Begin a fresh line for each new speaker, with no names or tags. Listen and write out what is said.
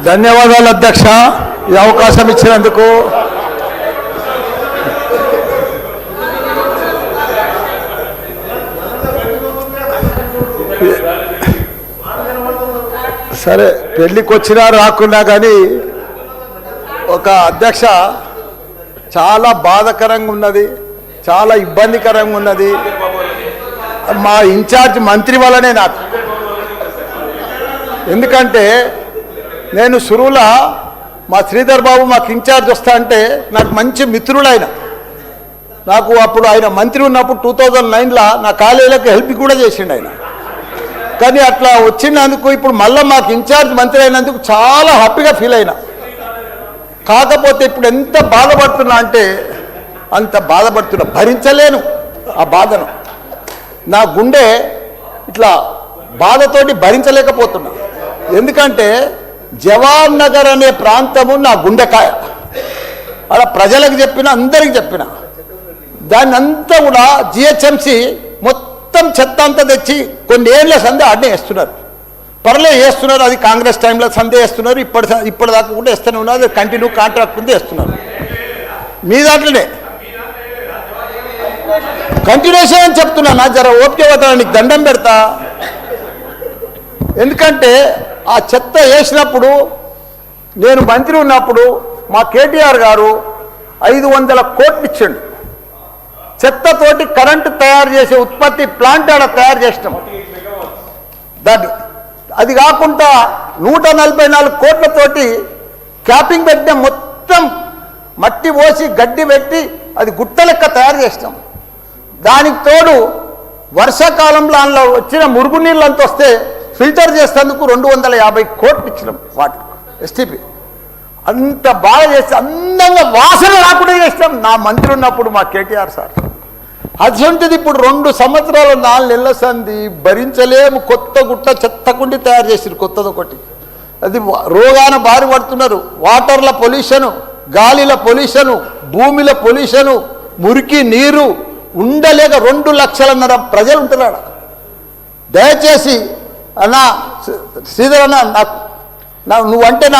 ధన్యవాదాలు అధ్యక్ష, ఈ అవకాశం ఇచ్చినందుకు. సరే, పెళ్ళికి వచ్చినా రాకున్నా కానీ ఒక అధ్యక్ష చాలా బాధాకరంగా ఉన్నది, చాలా ఇబ్బందికరంగా ఉన్నది. మా ఇన్ఛార్జ్ మంత్రి వల్లనే నాకు. ఎందుకంటే నేను సురువుల మా శ్రీధర్ బాబు మాకు ఇన్ఛార్జ్ వస్తా అంటే నాకు మంచి మిత్రుడు ఆయన. నాకు అప్పుడు ఆయన మంత్రి ఉన్నప్పుడు 2009లో నా కాలేజీలకు హెల్ప్ కూడా చేసిండు ఆయన. కానీ అట్లా వచ్చినందుకు ఇప్పుడు మళ్ళీ మాకు ఇన్ఛార్జ్ మంత్రి అయినందుకు చాలా హ్యాపీగా ఫీల్ అయినా. కాకపోతే ఇప్పుడు ఎంత బాధపడుతున్నా అంటే అంత బాధపడుతున్నా, భరించలేను ఆ బాధను. నా గుండె ఇట్లా బాధతోటి భరించలేకపోతున్నా. ఎందుకంటే జవాన్ నగర్ అనే ప్రాంతము నా గుండెకాయ. అలా ప్రజలకు చెప్పిన, అందరికి చెప్పిన. దాన్ని అంతా కూడా జిహెచ్ఎంసి మొత్తం చెత్త అంతా తెచ్చి కొన్ని ఏళ్ళ సందే ఆడనే వేస్తున్నారు. వేస్తున్నారు, అది కాంగ్రెస్ టైంలో సందే వేస్తున్నారు, ఇప్పటిదాకా కూడా వేస్తూనే ఉన్నారు. అది కంటిన్యూ కాంట్రాక్ట్ ఉంది వేస్తున్నారు. మీ దాంట్లోనే కంటిన్యూషన్ అని చెప్తున్నా. నా జర ఓపిక వద్దా, నీకు దండం పెడతా. ఎందుకంటే ఆ చెత్త వేసినప్పుడు నేను మంత్రి ఉన్నప్పుడు మా కేటీఆర్ గారు 500 కోట్లు ఇచ్చిండు. చెత్తతోటి కరెంటు తయారు చేసే ఉత్పత్తి ప్లాంట్ ఆడ తయారు చేసినాం. దాన్ని అది కాకుండా 144 కోట్లతోటి క్యాపింగ్ పెట్టిన, మొత్తం మట్టి పోసి గడ్డి పెట్టి అది గుట్ట లెక్క తయారు చేసినాం. దానికి తోడు వర్షాకాలంలో అందులో వచ్చిన మురుగునీళ్ళు అంత వస్తే ఫిల్టర్ చేసేందుకు 250 కోట్లు ఇచ్చినాం వాటికి ఎస్టీపీ. అంత బాగా చేస్తే అందంగా వాసన రాకుండా చేస్తాం నా మంత్రి ఉన్నప్పుడు మా కేటీఆర్ సార్. అటువంటిది ఇప్పుడు 2 సంవత్సరాలు 4 నెలల సంది భరించలేము. కొత్త గుట్ట చెత్తకుండి తయారు చేసారు, కొత్తది ఒకటి. అది రోగాన బారి పడుతున్నారు. వాటర్ల పొల్యూషను, గాలిల పొల్యూషను, భూమిల పొల్యూషను, మురికి నీరు ఉండలేక 2 లక్షలన్నర ప్రజలు ఉంటున్నాడు. దయచేసి అన్నా శ్రీధర్ అన్న, నువ్వంటే నాకు